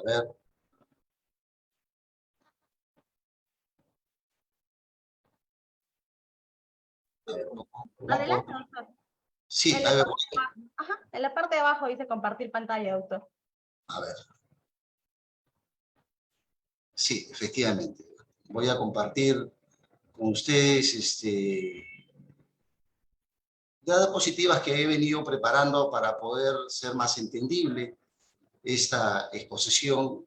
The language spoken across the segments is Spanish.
ver. Adelante, doctor. Sí, En la, ajá, en la parte de abajo dice compartir pantalla, doctor. a ver. Sí, efectivamente. Voy a compartir con ustedes diapositivas que he venido preparando para poder ser más entendible esta exposición,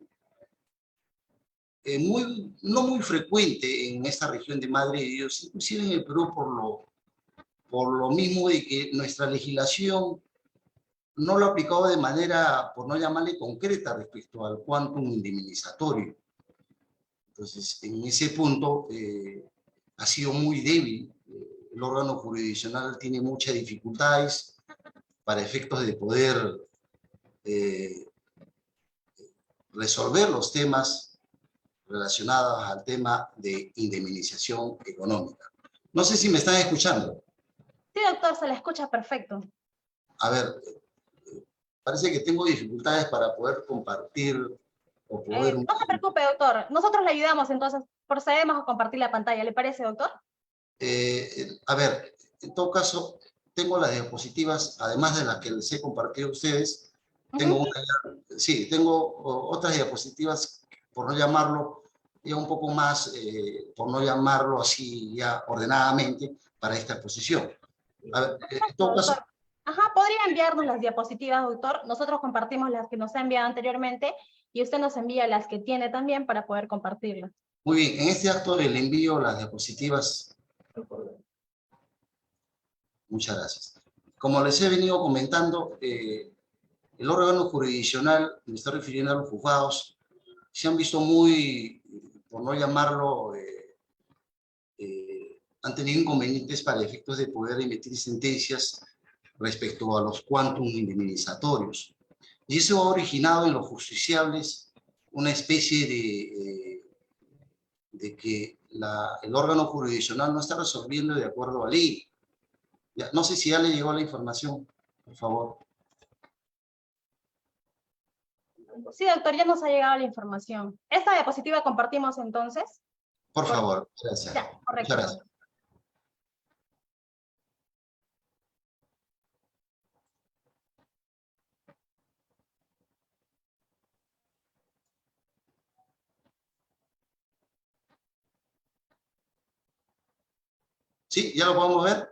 no muy frecuente en esta región de Madre de Dios, inclusive en el Perú por lo mismo de que nuestra legislación no lo ha aplicado de manera, por no llamarle concreta, respecto al quantum indemnizatorio. Entonces, en ese punto ha sido muy débil. El órgano jurisdiccional tiene muchas dificultades para efectos de poder resolver los temas relacionados al tema de indemnización económica. No sé si me están escuchando. Sí, doctor, se la escucha perfecto. A ver, parece que tengo dificultades para poder compartir o poder... No se preocupe, doctor. Nosotros le ayudamos, entonces procedemos a compartir la pantalla. ¿Le parece, doctor? A ver, en todo caso, tengo las diapositivas, además de las que les he compartido a ustedes, tengo sí, tengo otras diapositivas, por no llamarlo, ya un poco más, por no llamarlo así ya ordenadamente, para esta exposición. A ver, en todo caso... Ajá, podría enviarnos las diapositivas, doctor. Nosotros compartimos las que nos ha enviado anteriormente y usted nos envía las que tiene también para poder compartirlas. Muy bien, en este acto le envío las diapositivas. Muchas gracias. Como les he venido comentando, el órgano jurisdiccional, me estoy refiriendo a los juzgados, se han visto muy, por no llamarlo, han tenido inconvenientes para efectos de poder emitir sentencias respecto a los quantum indemnizatorios. Y eso ha originado en los justiciables una especie de que el órgano jurisdiccional no está resolviendo de acuerdo a la ley. Ya, no sé si ya le llegó la información, por favor. Sí, doctor, ya nos ha llegado la información. ¿Esta diapositiva compartimos entonces? Por favor, gracias. Ya, correcto. Muchas gracias. ¿Sí? ¿Ya lo podemos ver?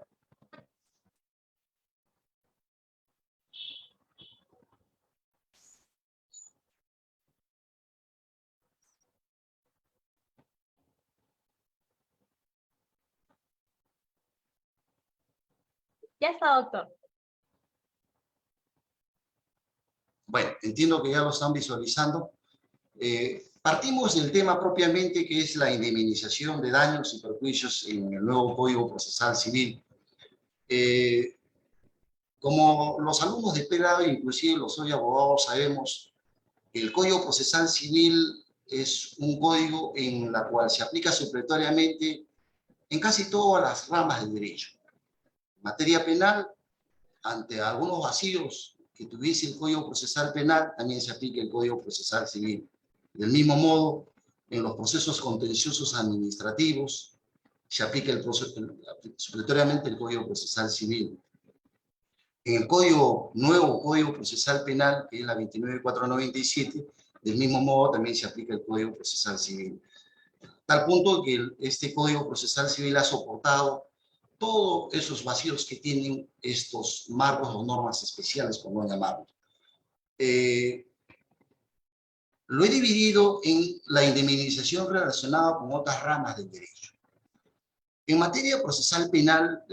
Ya está, doctor. Bueno, entiendo que ya lo están visualizando. Partimos del tema propiamente, que es la indemnización de daños y perjuicios en el nuevo Código Procesal Civil. Como los alumnos de pregrado, inclusive los hoy abogados, sabemos que el Código Procesal Civil es un código en la cual se aplica supletoriamente en casi todas las ramas del derecho. En materia penal, ante algunos vacíos que tuviese el Código Procesal Penal, también se aplica el Código Procesal Civil. Del mismo modo, en los procesos contenciosos administrativos, se aplica supletoriamente el Código Procesal Civil. En el nuevo Código Procesal Penal, que es la 29497, del mismo modo también se aplica el Código Procesal Civil. Tal punto que este Código Procesal Civil ha soportado todos esos vacíos que tienen estos marcos o normas especiales, por no llamarlos. Lo he dividido en la indemnización relacionada con otras ramas del derecho. En materia procesal penal,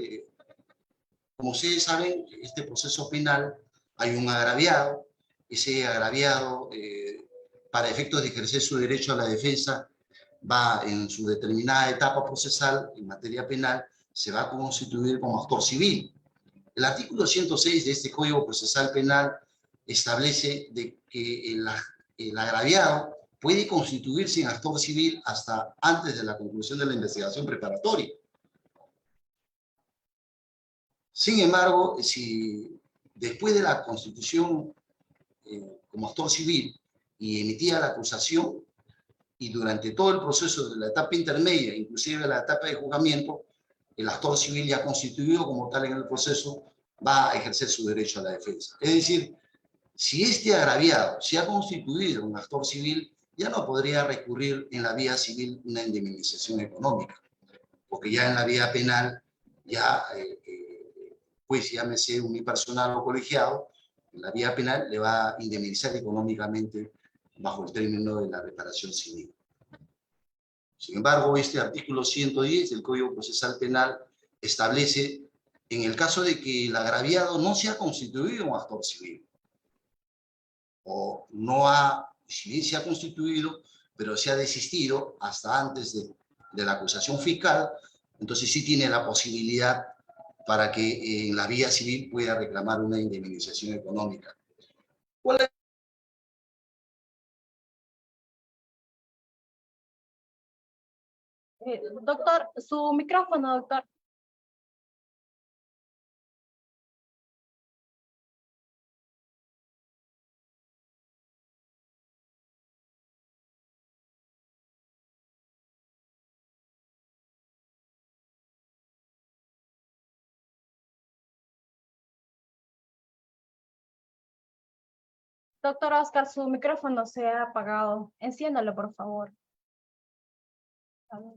como ustedes saben, este proceso penal hay un agraviado. Ese agraviado, para efectos de ejercer su derecho a la defensa, va en su determinada etapa procesal, en materia penal, se va a constituir como actor civil. El artículo 106 de este Código Procesal Penal establece de que el agraviado puede constituirse en actor civil hasta antes de la conclusión de la investigación preparatoria. Sin embargo, si después de la constitución como actor civil y emitida la acusación, y durante todo el proceso de la etapa intermedia, inclusive la etapa de juzgamiento, el actor civil ya constituido como tal en el proceso va a ejercer su derecho a la defensa. Es decir, si este agraviado se ha constituido un actor civil, ya no podría recurrir en la vía civil una indemnización económica, porque ya en la vía penal, ya, pues llámese unipersonal o colegiado, en la vía penal le va a indemnizar económicamente bajo el término de la reparación civil. Sin embargo, este artículo 110 del Código Procesal Penal establece, en el caso de que el agraviado no se ha constituido un actor civil, o no ha, si bien se ha constituido, pero se ha desistido hasta antes de la acusación fiscal, entonces sí tiene la posibilidad para que en la vía civil pueda reclamar una indemnización económica. ¿Cuál es? Doctor, su micrófono, doctor. Doctor Oscar, su micrófono se ha apagado. Enciéndalo, por favor. A ver.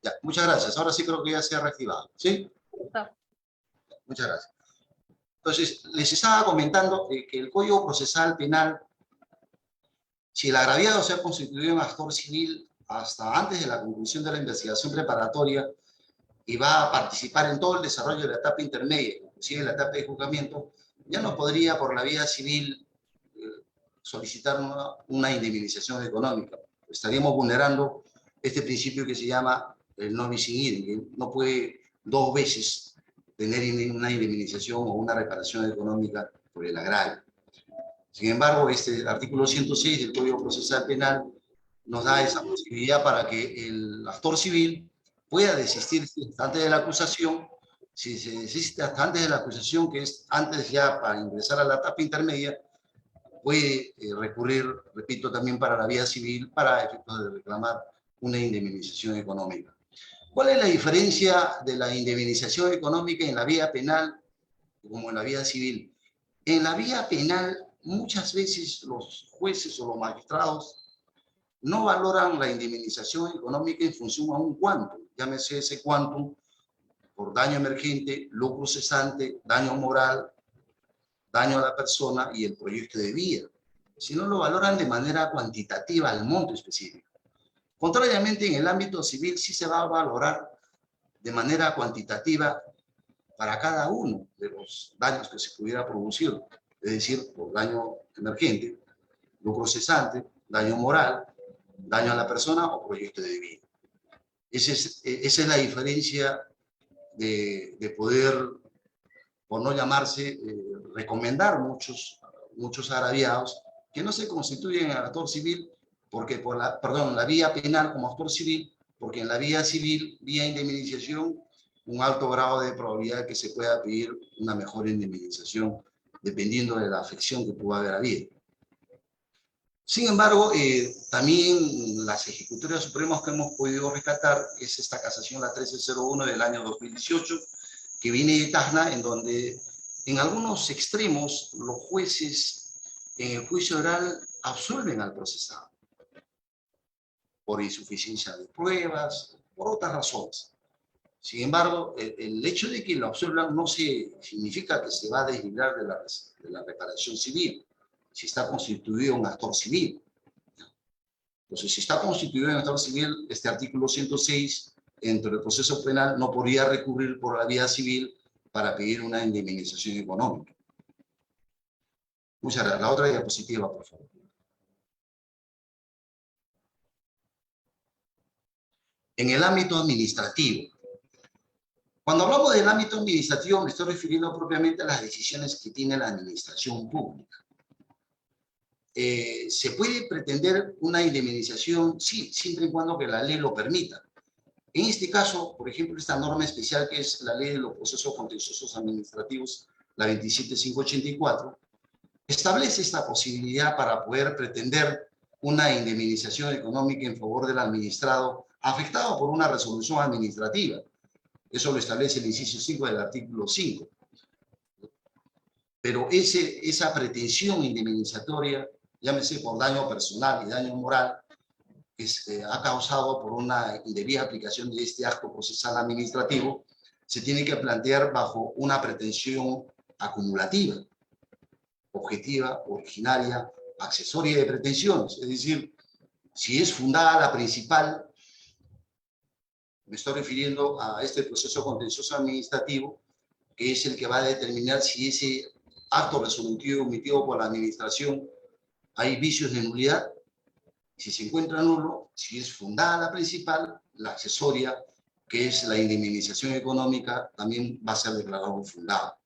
Ya, muchas gracias. Ahora sí creo que ya se ha reactivado. ¿Sí? Doctor. Muchas gracias. Entonces, les estaba comentando que el Código Procesal Penal, si el agraviado se ha constituido en actor civil hasta antes de la conclusión de la investigación preparatoria y va a participar en todo el desarrollo de la etapa intermedia, inclusive la etapa de juzgamiento, ya no podría por la vía civil solicitar una indemnización económica. Estaríamos vulnerando este principio que se llama el non bis in idem, que no puede dos veces tener una indemnización o una reparación económica por el agravio. Sin embargo, este artículo 106 del Código Procesal Penal nos da esa posibilidad para que el actor civil pueda desistir antes de la acusación. Si se desiste hasta antes de la acusación, que es antes ya para ingresar a la etapa intermedia, puede recurrir, repito, también para la vía civil para efectos de reclamar una indemnización económica. ¿Cuál es la diferencia de la indemnización económica en la vía penal como en la vía civil? En la vía penal, muchas veces los jueces o los magistrados no valoran la indemnización económica en función a un quantum, llámese ese quantum por daño emergente, lucro cesante, daño moral, daño a la persona y el proyecto de vida, sino lo valoran de manera cuantitativa al monto específico. Contrariamente, en el ámbito civil sí se va a valorar de manera cuantitativa para cada uno de los daños que se pudiera producir, es decir, por daño emergente, lucro cesante, daño moral, daño a la persona o proyecto de vida. Esa es la diferencia de poder, por no llamarse, recomendar muchos agraviados que no se constituyen en actor civil, porque la vía penal como actor civil, porque en la vía civil, vía indemnización, un alto grado de probabilidad de que se pueda pedir una mejor indemnización, dependiendo de la afección que pueda haber habido. Sin embargo, también las ejecutorias supremas que hemos podido rescatar es esta casación, la 1301 del año 2018, que viene de Tacna, en donde en algunos extremos los jueces en el juicio oral absuelven al procesado por insuficiencia de pruebas, por otras razones. Sin embargo, el hecho de que lo absuelvan no significa que se va a deslindar de la reparación civil, si está constituido un actor civil. Entonces, si está constituido un actor civil, este artículo 106, dentro del proceso penal, no podría recurrir por la vía civil para pedir una indemnización económica. Muchas gracias. La otra diapositiva, por favor. En el ámbito administrativo. Cuando hablamos del ámbito administrativo, me estoy refiriendo propiamente a las decisiones que tiene la administración pública. ¿Se puede pretender una indemnización? Sí, siempre y cuando que la ley lo permita. En este caso, por ejemplo, esta norma especial que es la Ley de los Procesos Contenciosos Administrativos, la 27584, establece esta posibilidad para poder pretender una indemnización económica en favor del administrado afectado por una resolución administrativa. Eso lo establece el inciso 5 del artículo 5. Pero esa pretensión indemnizatoria, llámese por daño personal y daño moral, que ha causado por una indebida aplicación de este acto procesal administrativo, se tiene que plantear bajo una pretensión acumulativa, objetiva, originaria, accesoria de pretensiones. Es decir, si es fundada la principal, me estoy refiriendo a este proceso contencioso administrativo, que es el que va a determinar si ese acto resolutivo emitido por la administración hay vicios de nulidad. Si se encuentra nulo, si es fundada la principal, la accesoria, que es la indemnización económica, también va a ser declarado fundada.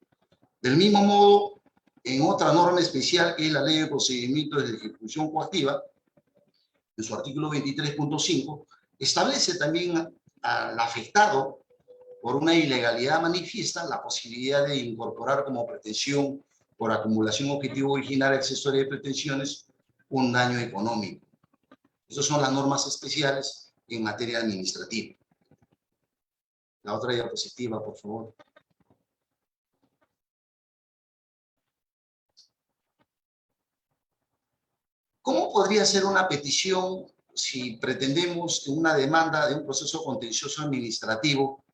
Del mismo modo, en otra norma especial, que es la Ley de Procedimientos de Ejecución Coactiva, en su artículo 23.5, establece también al afectado por una ilegalidad manifiesta la posibilidad de incorporar como pretensión por acumulación objetivo originaria accesoria de pretensiones un daño económico. Esas son las normas especiales en materia administrativa. La otra diapositiva, por favor. ¿Cómo podría ser una petición si pretendemos que una demanda de un proceso contencioso administrativo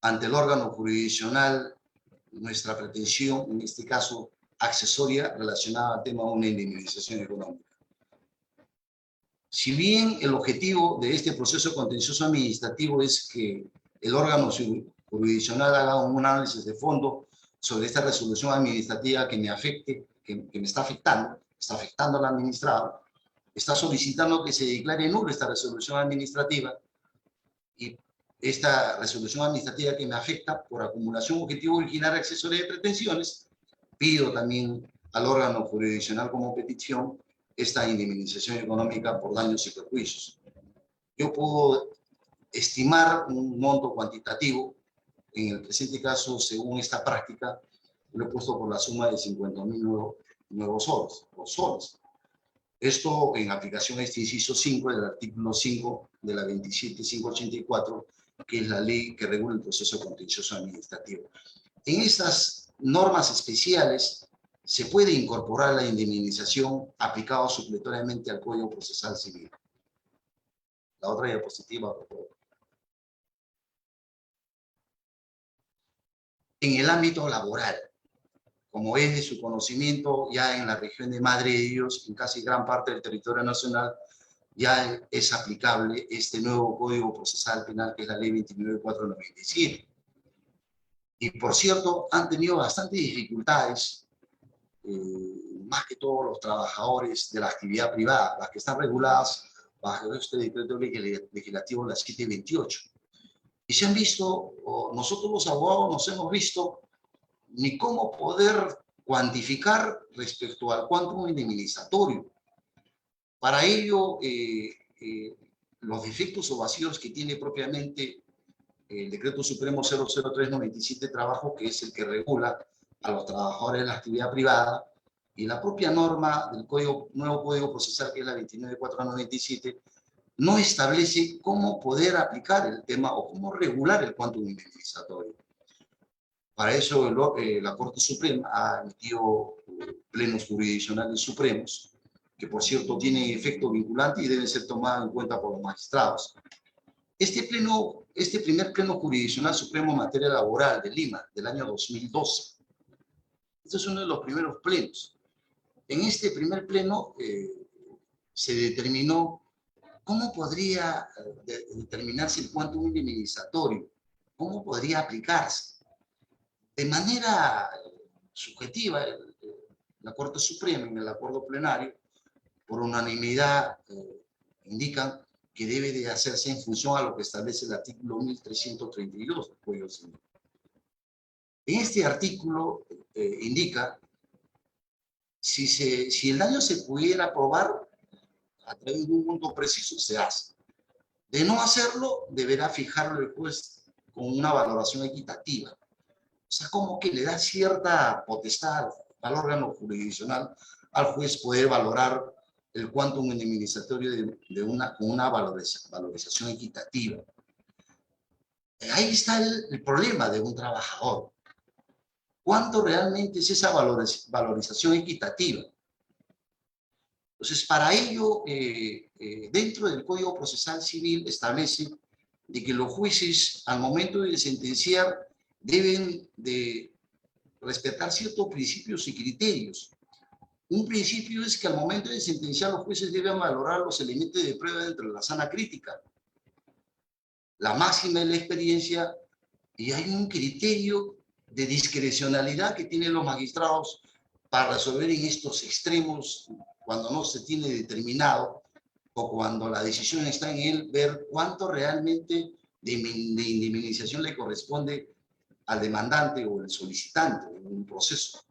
ante el órgano jurisdiccional, nuestra pretensión, en este caso accesoria, relacionada al tema de una indemnización económica? Si bien el objetivo de este proceso contencioso administrativo es que el órgano jurisdiccional haga un análisis de fondo sobre esta resolución administrativa que me afecte, que me está afectando al administrado, está solicitando que se declare nula esta resolución administrativa, y esta resolución administrativa que me afecta por acumulación objetivo originaria accesoria de pretensiones, pido también al órgano jurisdiccional como petición esta indemnización económica por daños y perjuicios. Yo puedo estimar un monto cuantitativo, en el presente caso, según esta práctica, lo he puesto por la suma de 50.000 nuevos soles. Esto en aplicación a este inciso 5 del artículo 5 de la 27584, que es la ley que regula el proceso contencioso administrativo. En estas normas especiales se puede incorporar la indemnización aplicada supletoriamente al Código Procesal Civil. La otra diapositiva, por favor. En el ámbito laboral, como es de su conocimiento, ya en la región de Madre de Dios, en casi gran parte del territorio nacional, ya es aplicable este nuevo Código Procesal Penal, que es la Ley 29.497. Y por cierto, han tenido bastantes dificultades, más que todos los trabajadores de la actividad privada, las que están reguladas bajo este decreto legislativo, la 728. Y se han visto, o nosotros los abogados nos hemos visto, ni cómo poder cuantificar respecto al cuántum indemnizatorio. Para ello, los defectos o vacíos que tiene propiamente el Decreto Supremo 00397 Trabajo, que es el que regula a los trabajadores de la actividad privada, y la propia norma del nuevo Código Procesal, que es la 29.497, no establece cómo poder aplicar el tema o cómo regular el cuántum indemnizatorio. Para eso la Corte Suprema ha emitido plenos jurisdiccionales supremos, que por cierto tienen efecto vinculante y deben ser tomados en cuenta por los magistrados. Este primer pleno jurisdiccional supremo en materia laboral de Lima, del año 2012, este es uno de los primeros plenos. En este primer pleno se determinó cómo podría determinarse el cuántum indemnizatorio, cómo podría aplicarse. De manera subjetiva, la Corte Suprema, en el acuerdo plenario, por unanimidad, indican que debe de hacerse en función a lo que establece el artículo 1332 del Código Civil. En este artículo indica si el daño se pudiera probar a través de un monto preciso, se hace. De no hacerlo, deberá fijarlo el juez con una valoración equitativa. O sea, como que le da cierta potestad al órgano jurisdiccional al juez poder valorar el quantum indemnizatorio con una valorización equitativa. Ahí está el problema de un trabajador. ¿Cuánto realmente es esa valorización equitativa? Entonces, para ello, dentro del Código Procesal Civil establece de que los jueces, al momento de sentenciar, deben de respetar ciertos principios y criterios. Un principio es que al momento de sentenciar, los jueces deben valorar los elementos de prueba dentro de la sana crítica, la máxima de la experiencia, y hay un criterio de discrecionalidad que tienen los magistrados para resolver en estos extremos cuando no se tiene determinado o cuando la decisión está en él, ver cuánto realmente de indemnización le corresponde al demandante o al solicitante en un proceso.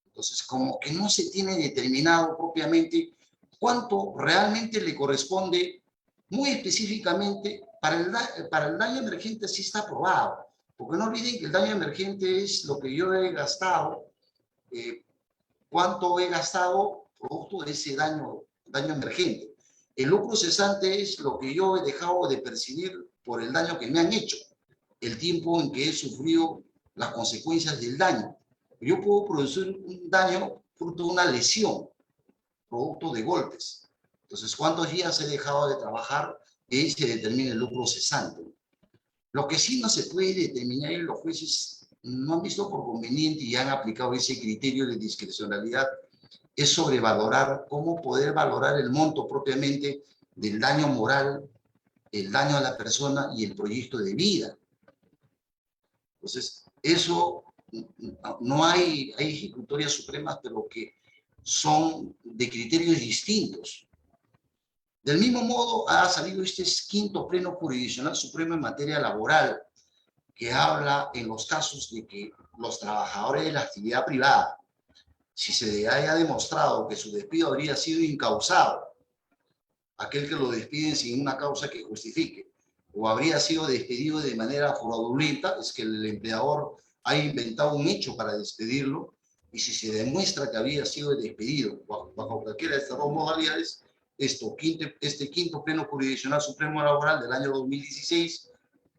Entonces, como que no se tiene determinado propiamente cuánto realmente le corresponde muy específicamente para el daño emergente. Sí está aprobado, porque no olviden que el daño emergente es lo que yo he gastado, cuánto he gastado producto de ese daño emergente. El lucro cesante es lo que yo he dejado de percibir por el daño que me han hecho, el tiempo en que he sufrido las consecuencias del daño. Yo puedo producir un daño fruto de una lesión, producto de golpes. Entonces, ¿cuántos días he dejado de trabajar? Y se determina el lucro cesante. Lo que sí no se puede determinar, y los jueces no han visto por conveniente y han aplicado ese criterio de discrecionalidad, es sobrevalorar, cómo poder valorar el monto propiamente del daño moral, el daño a la persona y el proyecto de vida. Entonces, eso no hay ejecutorias supremas, pero que son de criterios distintos. Del mismo modo, ha salido este quinto pleno jurisdiccional supremo en materia laboral, que habla en los casos de que los trabajadores de la actividad privada, si se haya demostrado que su despido habría sido incausado, aquel que lo despiden sin una causa que justifique, o habría sido despedido de manera fraudulenta, es que el empleador ha inventado un hecho para despedirlo, y si se demuestra que había sido despedido bajo cualquiera de estas dos modalidades, este quinto pleno jurisdiccional supremo laboral del año 2016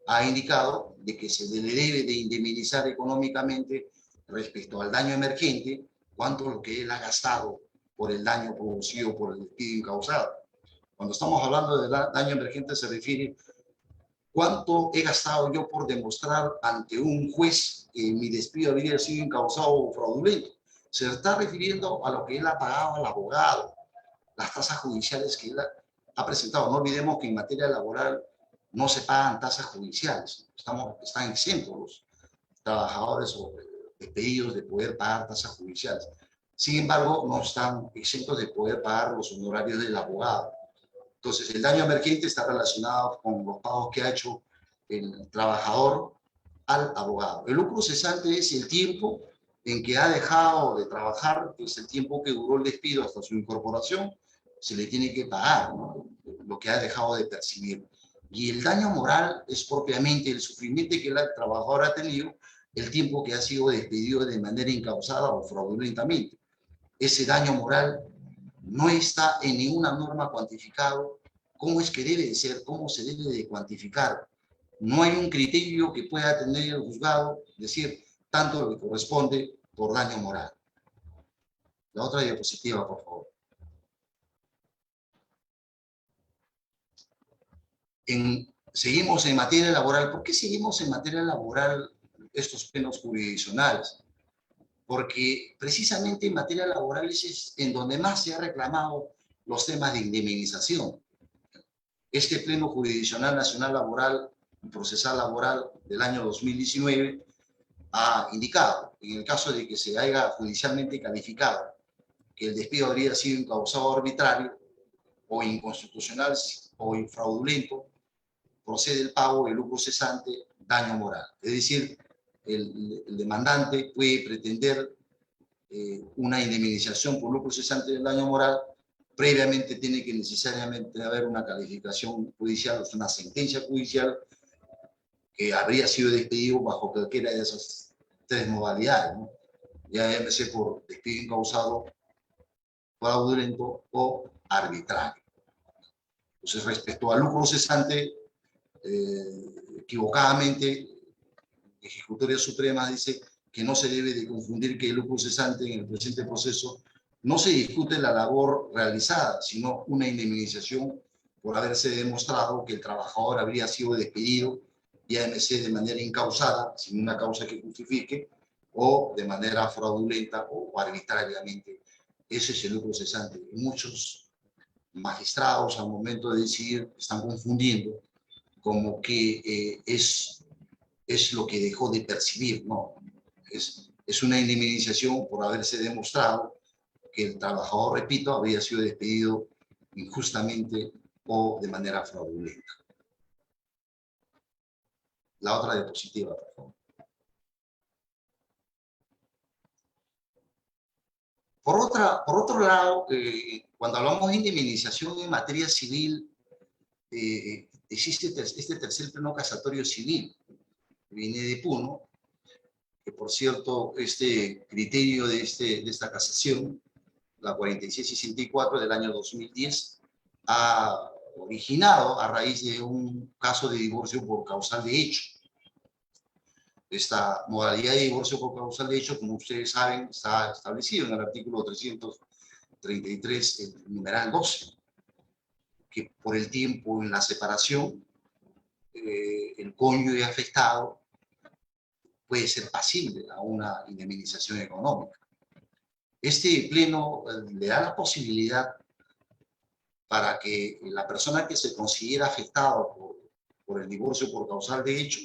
ha indicado de que se le debe de indemnizar económicamente respecto al daño emergente, cuánto lo que él ha gastado por el daño producido por el despido incausado. Cuando estamos hablando de daño emergente se refiere cuánto he gastado yo por demostrar ante un juez que mi despido habría sido incausado o fraudulento. Se está refiriendo a lo que él ha pagado al abogado, las tasas judiciales que él ha presentado. No olvidemos que en materia laboral no se pagan tasas judiciales. Están exentos los trabajadores o despedidos de poder pagar tasas judiciales. Sin embargo, no están exentos de poder pagar los honorarios del abogado. Entonces, el daño emergente está relacionado con los pagos que ha hecho el trabajador al abogado. El lucro cesante es el tiempo en que ha dejado de trabajar, que es el tiempo que duró el despido hasta su incorporación, se le tiene que pagar, ¿no?, lo que ha dejado de percibir. Y el daño moral es propiamente el sufrimiento que el trabajador ha tenido, el tiempo que ha sido despedido de manera incausada o fraudulentamente. Ese daño moral no está en ninguna norma cuantificado. ¿Cómo es que debe de ser? ¿Cómo se debe de cuantificar? No hay un criterio que pueda tener el juzgado, decir tanto lo que corresponde por daño moral. La otra diapositiva, por favor. Seguimos en materia laboral. ¿Por qué seguimos en materia laboral estos plenos jurisdiccionales? Porque precisamente en materia laboral es en donde más se ha reclamado los temas de indemnización. Este pleno jurisdiccional nacional laboral y procesal laboral del año 2019 ha indicado, en el caso de que se haya judicialmente calificado que el despido habría sido incausado arbitrario o inconstitucional o fraudulento, procede el pago del lucro cesante, daño moral. Es decir, el demandante puede pretender una indemnización por lucro cesante del daño moral previamente tiene que necesariamente haber una calificación judicial, o sea, una sentencia judicial que habría sido despedido bajo cualquiera de esas tres modalidades, ¿no? Ya llámese por despido incausado, fraudulento o arbitrario. Entonces, respecto al lucro cesante, equivocadamente, la Ejecutoria Suprema dice que no se debe de confundir que el lucro cesante en el presente proceso no se discute la labor realizada, sino una indemnización por haberse demostrado que el trabajador habría sido despedido, llámese de manera incausada, sin una causa que justifique, o de manera fraudulenta o arbitrariamente. Ese es el lucro cesante. Muchos magistrados al momento de decidir están confundiendo como que es lo que dejó de percibir, ¿no? Es una indemnización por haberse demostrado que el trabajador, repito, había sido despedido injustamente o de manera fraudulenta. La otra diapositiva, por favor. Por otro lado, cuando hablamos de indemnización en materia civil, existe este tercer pleno casatorio civil, que viene de Puno, que por cierto, este criterio de esta casación, la 4664 del año 2010, ha originado a raíz de un caso de divorcio por causal de hecho. Esta modalidad de divorcio por causal de hecho, como ustedes saben, está establecido en el artículo 333, el numeral 12, que por el tiempo en la separación, el cónyuge afectado puede ser pasible a una indemnización económica. Este pleno le da la posibilidad para que la persona que se considera afectada por el divorcio por causal de hecho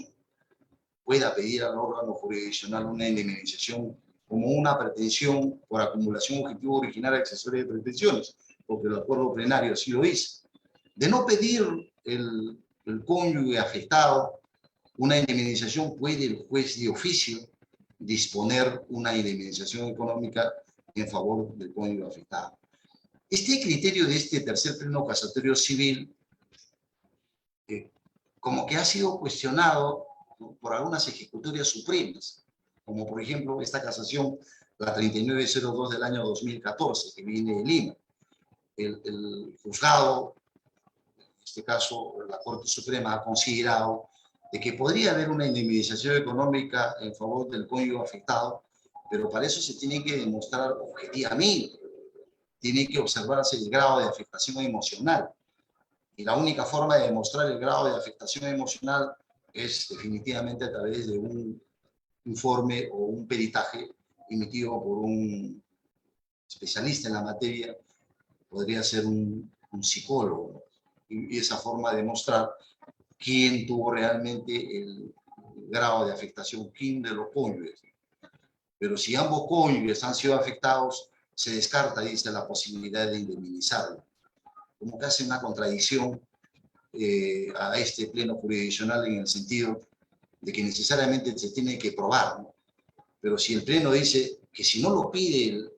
pueda pedir al órgano jurisdiccional una indemnización como una pretensión por acumulación objetivo originaria accesoria de pretensiones, porque el acuerdo plenario así lo dice. De no pedir el cónyuge afectado una indemnización, puede el juez de oficio disponer una indemnización económica en favor del cónyuge afectado. Este criterio de este tercer pleno casatorio civil, como que ha sido cuestionado por algunas ejecutorias supremas, como por ejemplo esta casación, la 3902 del año 2014, que viene de Lima. El juzgado, en este caso la Corte Suprema, ha considerado de que podría haber una indemnización económica en favor del cónyuge afectado, pero para eso se tiene que demostrar objetivamente, tiene que observarse el grado de afectación emocional. Y la única forma de demostrar el grado de afectación emocional es definitivamente a través de un informe o un peritaje emitido por un especialista en la materia, podría ser un psicólogo, y esa forma de demostrar quién tuvo realmente el grado de afectación, quién de los cónyuges. Pero si ambos cónyuges han sido afectados, se descarta, dice, la posibilidad de indemnizarlo. Como que hace una contradicción a este pleno jurisdiccional en el sentido de que necesariamente se tiene que probar, ¿no? Pero si el pleno dice que si no lo pide el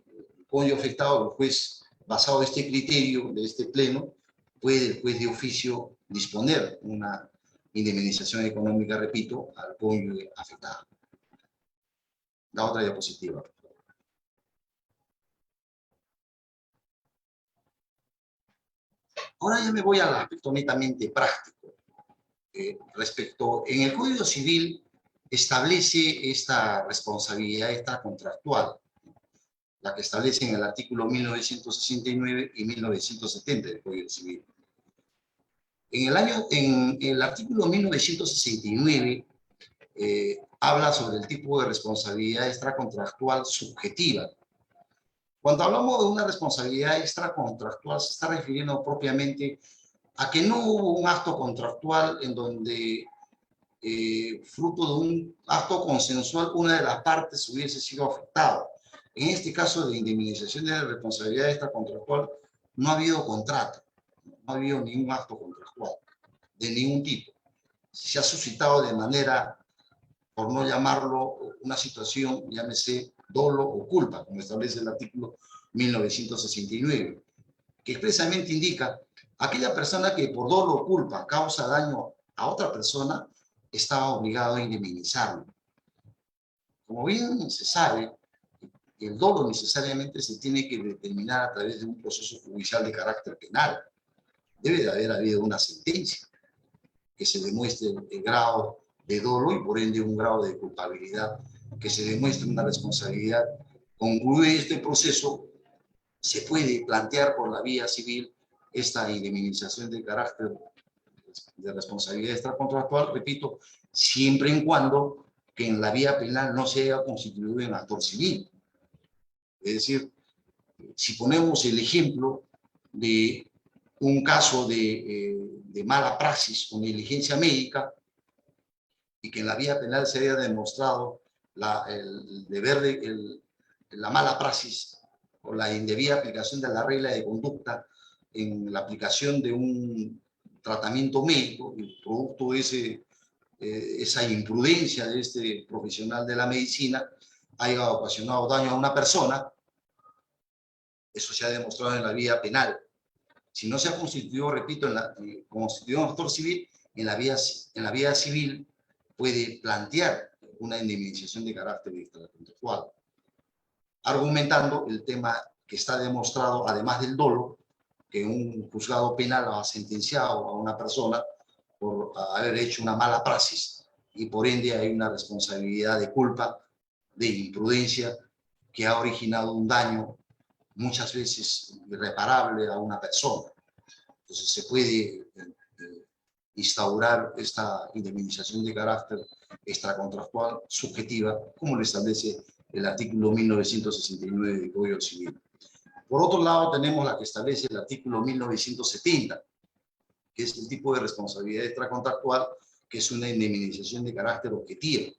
cónyuge afectado, el juez, basado en este criterio de este pleno, puede el juez de oficio disponer una indemnización económica, repito, al cónyuge afectado. La otra diapositiva. Ahora ya me voy al aspecto netamente práctico. En el Código Civil establece esta responsabilidad extracontractual, la que establece en el artículo 1969 y 1970 del Código Civil. En el artículo 1969 habla sobre el tipo de responsabilidad extracontractual subjetiva. Cuando hablamos de una responsabilidad extracontractual, se está refiriendo propiamente a que no hubo un acto contractual en donde, fruto de un acto consensual, una de las partes hubiese sido afectada. En este caso de indemnización de responsabilidad extracontractual, no ha habido contrato, no ha habido ningún acto contractual de ningún tipo. Se ha suscitado de manera, por no llamarlo una situación, llámese dolo o culpa, como establece el artículo 1969. que expresamente indica aquella persona que por dolo o culpa causa daño a otra persona estaba obligado a indemnizarlo. Como bien se sabe, el dolo necesariamente se tiene que determinar a través de un proceso judicial de carácter penal. Debe de haber habido una sentencia que se demuestre el grado de dolo y por ende un grado de culpabilidad, que se demuestre una responsabilidad. Concluye este proceso, se puede plantear por la vía civil esta indemnización de carácter de responsabilidad extracontractual, repito, siempre en cuando que en la vía penal no se haya constituido en actor civil. Es decir, si ponemos el ejemplo de un caso de mala praxis o negligencia médica y que en la vía penal se haya demostrado el deber de la mala praxis o la indebida aplicación de la regla de conducta en la aplicación de un tratamiento médico y producto de esa imprudencia de este profesional de la medicina haya ocasionado daño a una persona, eso se ha demostrado en la vía penal. Si no se ha constituido, repito, constituido un actor civil, en la vía civil puede plantear una indemnización de carácter extracontractual, argumentando el tema que está demostrado, además del dolo, que un juzgado penal ha sentenciado a una persona por haber hecho una mala praxis y por ende hay una responsabilidad de culpa, de imprudencia, que ha originado un daño muchas veces irreparable a una persona. Entonces se puede instaurar esta indemnización de carácter extracontractual subjetiva, como lo establece el artículo 1969 del Código Civil. Por otro lado, tenemos la que establece el artículo 1970, que es el tipo de responsabilidad extracontractual, que es una indemnización de carácter objetivo.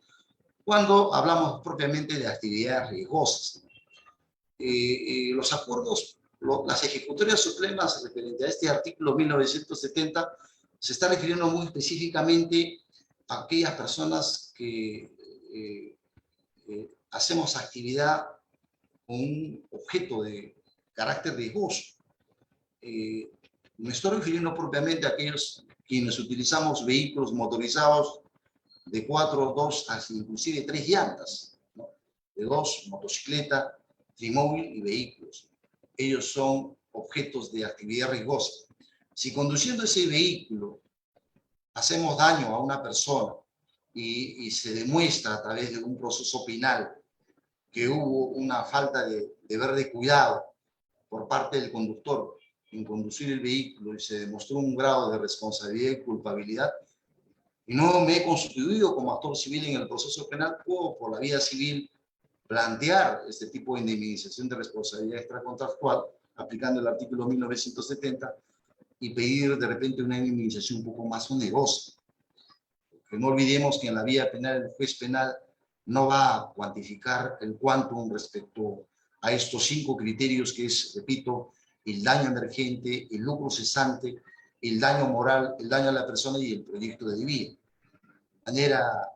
Cuando hablamos propiamente de actividades riesgosas, los acuerdos, las ejecutorias supremas referente a este artículo 1970 se está refiriendo muy específicamente a aquellas personas que hacemos actividad con un objeto de carácter riesgoso. Me estoy refiriendo propiamente a aquellos quienes utilizamos vehículos motorizados de 4, 2, hasta inclusive 3 llantas, ¿no? De 2, motocicleta, trimóvil y vehículos. Ellos son objetos de actividad riesgosa. Si conduciendo ese vehículo hacemos daño a una persona y se demuestra a través de un proceso penal que hubo una falta de deber de cuidado por parte del conductor en conducir el vehículo y se demostró un grado de responsabilidad y culpabilidad, y no me he constituido como actor civil en el proceso penal, puedo por la vía civil plantear este tipo de indemnización de responsabilidad extracontractual aplicando el artículo 1970 y pedir de repente una indemnización un poco más onerosa. Porque no olvidemos que en la vía penal el juez penal no va a cuantificar el quantum respecto a estos 5 criterios que es, repito, el daño emergente, el lucro cesante, el daño moral, el daño a la persona y el proyecto de vida. De manera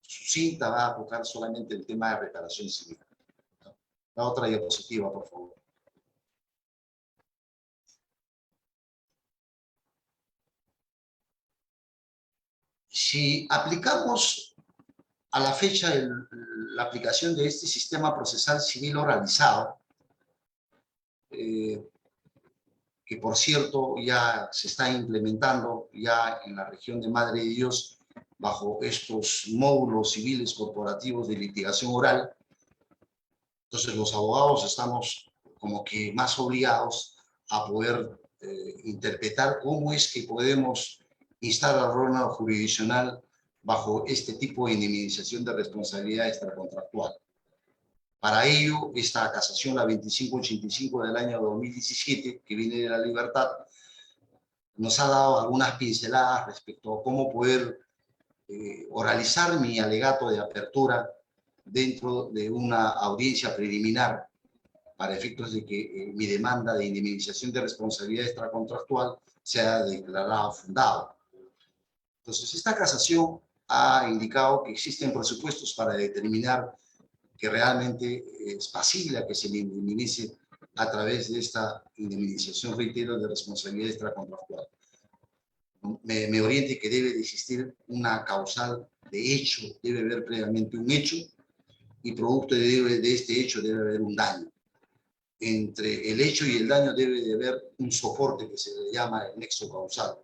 sucinta va a tocar solamente el tema de reparación civil. La otra diapositiva, por favor. Si aplicamos a la fecha la aplicación de este sistema procesal civil oralizado, que por cierto ya se está implementando ya en la región de Madre de Dios bajo estos módulos civiles corporativos de litigación oral. Entonces los abogados estamos como que más obligados a poder interpretar cómo es que podemos instar al órgano jurisdiccional bajo este tipo de indemnización de responsabilidad extracontractual. Para ello, esta casación, la 2585 del año 2017, que viene de la libertad, nos ha dado algunas pinceladas respecto a cómo poder oralizar mi alegato de apertura dentro de una audiencia preliminar para efectos de que mi demanda de indemnización de responsabilidad extracontractual sea declarada fundada. Entonces, esta casación ha indicado que existen presupuestos para determinar que realmente es pasible a que se le indemnice a través de esta indemnización, reitero, de responsabilidad extracontractual. Me oriente que debe de existir una causal de hecho, debe haber previamente un hecho, y producto de este hecho debe haber un daño. Entre el hecho y el daño debe de haber un soporte que se le llama el nexo causal.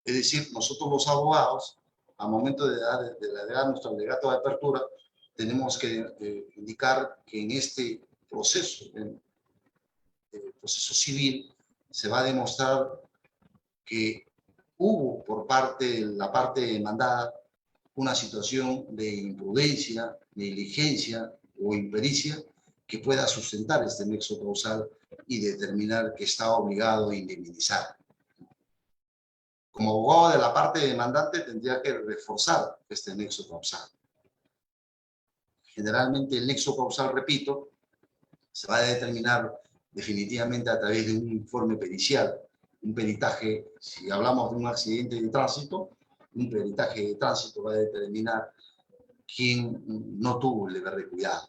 Es decir, nosotros los abogados, al momento de dar nuestro alegato de apertura, tenemos que indicar que en este proceso, el proceso civil, se va a demostrar que hubo por parte de la parte demandada una situación de imprudencia, negligencia o impericia que pueda sustentar este nexo causal y determinar que está obligado a indemnizar. Como abogado de la parte demandante tendría que reforzar este nexo causal. Generalmente el nexo causal, repito, se va a determinar definitivamente a través de un informe pericial, un peritaje. Si hablamos de un accidente de tránsito, un peritaje de tránsito va a determinar quién no tuvo el deber de cuidado.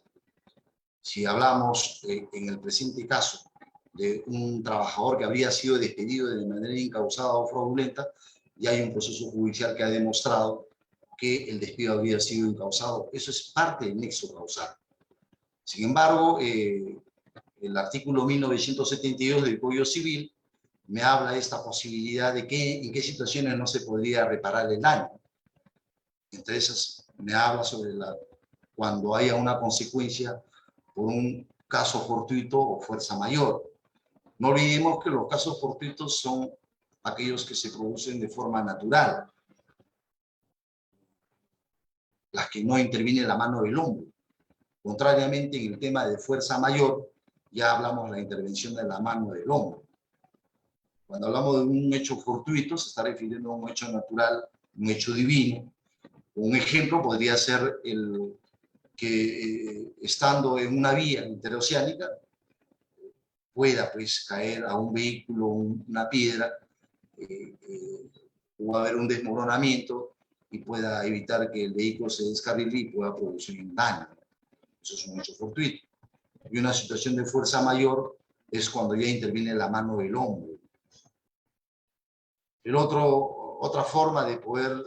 Si hablamos en el presente caso de un trabajador que habría sido despedido de manera incausada o fraudulenta, ya hay un proceso judicial que ha demostrado que el despido habría sido incausado. Eso es parte del nexo causal. Sin embargo, el artículo 1972 del Código Civil me habla de esta posibilidad de que en qué situaciones no se podría reparar el daño. Entre esas me habla sobre cuando haya una consecuencia por un caso fortuito o fuerza mayor. No olvidemos que los casos fortuitos son aquellos que se producen de forma natural, las que no interviene la mano del hombre. Contrariamente, en el tema de fuerza mayor, ya hablamos de la intervención de la mano del hombre. Cuando hablamos de un hecho fortuito, se está refiriendo a un hecho natural, un hecho divino. Un ejemplo podría ser el que estando en una vía interoceánica pueda pues caer a un vehículo una piedra, o haber un desmoronamiento y pueda evitar que el vehículo se descarrile y pueda producir un daño. Eso es un hecho fortuito. Y una situación de fuerza mayor es cuando ya interviene la mano del hombre. Otra forma de poder,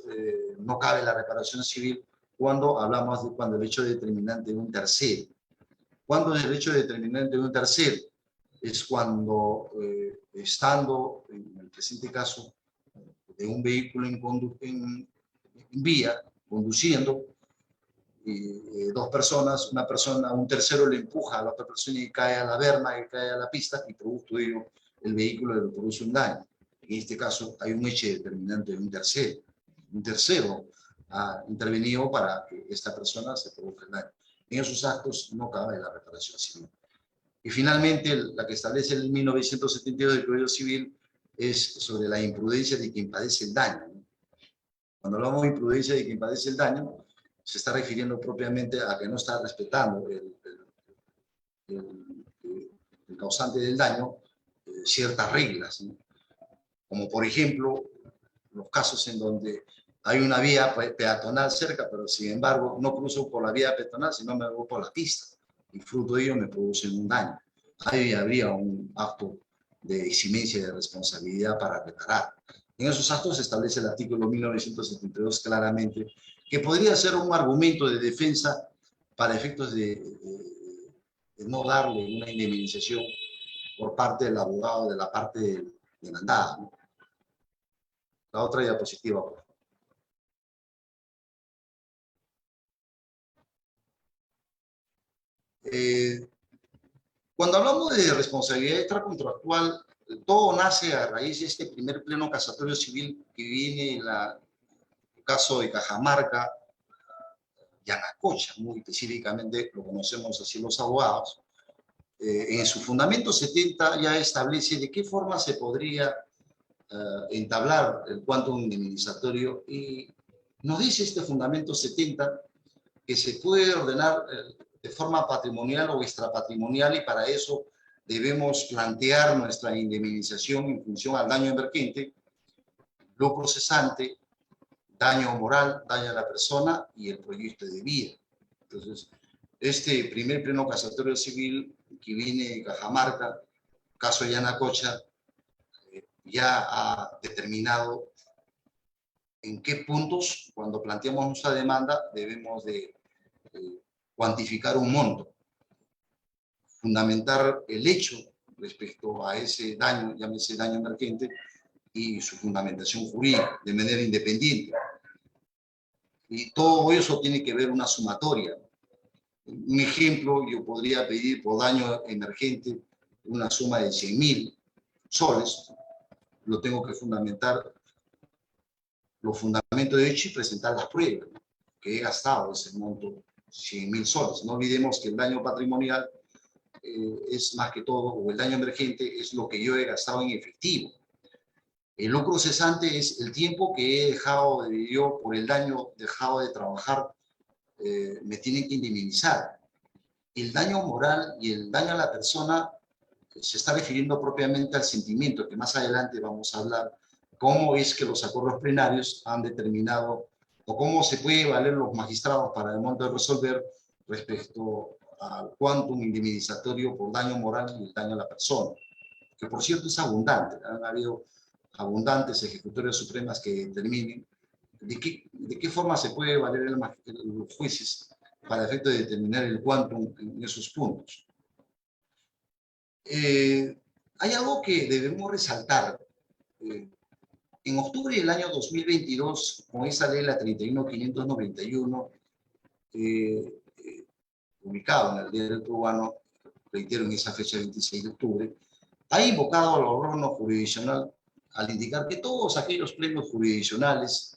no cabe la reparación civil cuando hablamos de cuando el hecho determinante de un tercero. Cuando el hecho determinante de un tercero es cuando, estando, en el presente caso, de un vehículo en vía, conduciendo, y dos personas, un tercero le empuja a la otra persona y cae a la berma, y cae a la pista, y producto de ello el vehículo le produce un daño. En este caso hay un hecho determinante de un tercero. Un tercero ha intervenido para que esta persona se produzca el daño. En esos actos no cabe la reparación civil. Y finalmente, la que establece el 1972 del Código Civil es sobre la imprudencia de quien padece el daño. Cuando hablamos de imprudencia de quien padece el daño, se está refiriendo propiamente a que no está respetando el causante del daño ciertas reglas, ¿no? Como por ejemplo, los casos en donde hay una vía peatonal cerca, pero sin embargo no cruzo por la vía peatonal, sino me voy por la pista, y fruto de ello me producen un daño. Ahí habría un acto de eximencia de responsabilidad para reparar. En esos actos se establece el artículo 1972 claramente, que podría ser un argumento de defensa para efectos de no darle una indemnización por parte del abogado de la parte demandada, ¿no? La otra diapositiva, por favor. Cuando hablamos de responsabilidad extracontractual, todo nace a raíz de este primer pleno casatorio civil que viene en el caso de Cajamarca, Yanacocha, muy específicamente lo conocemos así los abogados. En su fundamento 70 ya establece de qué forma se podría entablar el quantum indemnizatorio, y nos dice este fundamento 70 que se puede ordenar de forma patrimonial o extrapatrimonial, y para eso debemos plantear nuestra indemnización en función al daño emergente, lucro cesante, daño moral, daño a la persona y el proyecto de vida. Entonces, Este primer pleno casatorio civil que viene de Cajamarca, caso Yanacocha, ya ha determinado en qué puntos, cuando planteamos nuestra demanda, debemos de cuantificar un monto, fundamentar el hecho respecto a ese daño, llámese daño emergente, y su fundamentación jurídica de manera independiente. Y todo eso tiene que ver una sumatoria. Un ejemplo, yo podría pedir por daño emergente una suma de 100.000 soles, lo tengo que fundamentar, los fundamentos de hecho y presentar las pruebas, ¿no?, que he gastado ese monto, 100.000 soles. No olvidemos que el daño patrimonial es más que todo, o el daño emergente es lo que yo he gastado en efectivo. El lucro cesante es el tiempo que he dejado yo por el daño dejado de trabajar, me tienen que indemnizar. El daño moral y el daño a la persona se está refiriendo propiamente al sentimiento, que más adelante vamos a hablar cómo es que los acuerdos plenarios han determinado o cómo se puede valer los magistrados para el momento de resolver respecto al quantum indemnizatorio por daño moral y el daño a la persona, que por cierto es abundante. Han habido abundantes ejecutorias supremas que determinen de qué forma se puede valer los jueces para efecto de determinar el quantum en esos puntos. Hay algo que debemos resaltar. En octubre del año 2022, con esa ley, la 31.591, publicado en el Diario Peruano, reitero, en esa fecha, 26 de octubre, ha invocado al órgano jurisdiccional al indicar que todos aquellos plenos jurisdiccionales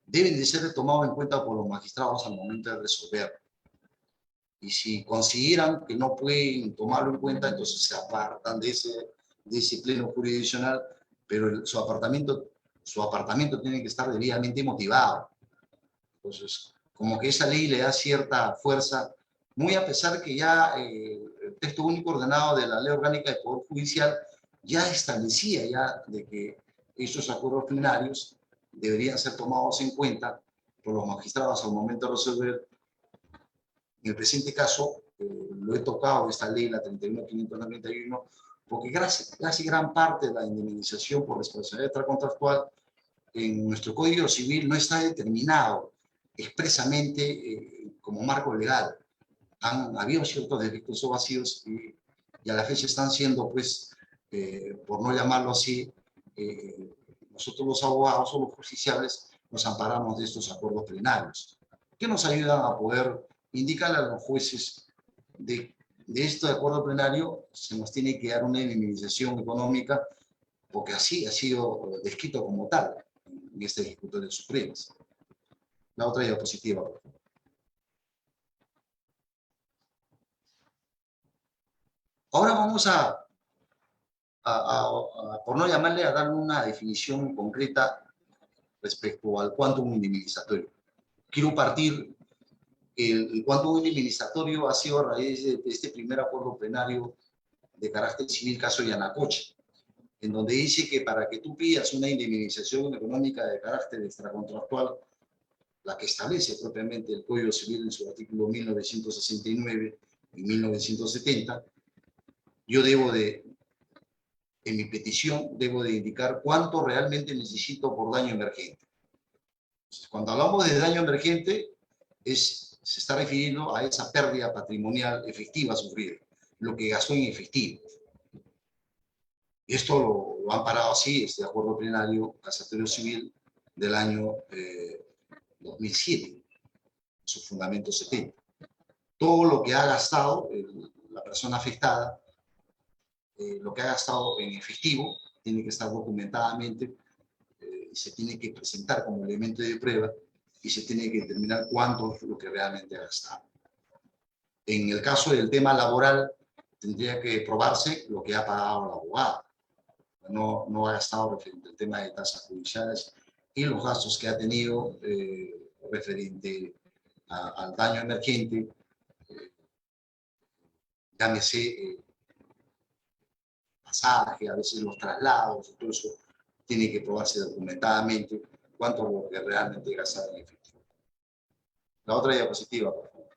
deben de ser tomados en cuenta por los magistrados al momento de resolver. Y si consideran que no pueden tomarlo en cuenta, entonces se apartan de ese pleno jurisdiccional, pero su apartamiento tiene que estar debidamente motivado. Entonces, como que esa ley le da cierta fuerza, muy a pesar que ya el texto único ordenado de la Ley Orgánica del Poder Judicial ya establecía ya de que estos acuerdos plenarios deberían ser tomados en cuenta por los magistrados al momento de resolver. En el presente caso, lo he tocado esta ley, la 31.591, porque casi gran parte de la indemnización por responsabilidad extracontractual en nuestro Código Civil no está determinado expresamente como marco legal. Han habido ciertos defectos o vacíos y a la fecha están siendo, pues, por no llamarlo así, nosotros los abogados o los justiciables nos amparamos de estos acuerdos plenarios, que nos ayudan a poder indicarle a los jueces de este acuerdo plenario se nos tiene que dar una indemnización económica, porque así ha sido descrito como tal en este ejecutorio supremo. La otra diapositiva, por favor. Ahora vamos por no llamarle, a darle una definición concreta respecto al quantum indemnizatorio. Quiero partir, el quantum indemnizatorio ha sido a raíz de este primer acuerdo plenario de carácter civil, caso Yanacocha, en donde dice que para que tú pidas una indemnización económica de carácter extracontractual, la que establece propiamente el Código Civil en su artículo 1969 y 1970, yo en mi petición, debo de indicar cuánto realmente necesito por daño emergente. Entonces, cuando hablamos de daño emergente, se está refiriendo a esa pérdida patrimonial efectiva sufrida, lo que gastó en efectivo. Y esto lo han parado así, este acuerdo plenario casatorio civil del año 2007, su fundamento 70. Todo lo que ha gastado la persona afectada, lo que ha gastado en efectivo, tiene que estar documentadamente, se tiene que presentar como elemento de prueba y se tiene que determinar cuánto es lo que realmente ha gastado. En el caso del tema laboral, tendría que probarse lo que ha pagado el abogado. No ha gastado referente al tema de tasas judiciales y los gastos que ha tenido referente al daño emergente, llámese pasaje, a veces los traslados, todo eso tiene que probarse documentadamente cuánto es lo que realmente gasta en efectivo. La otra diapositiva, por favor.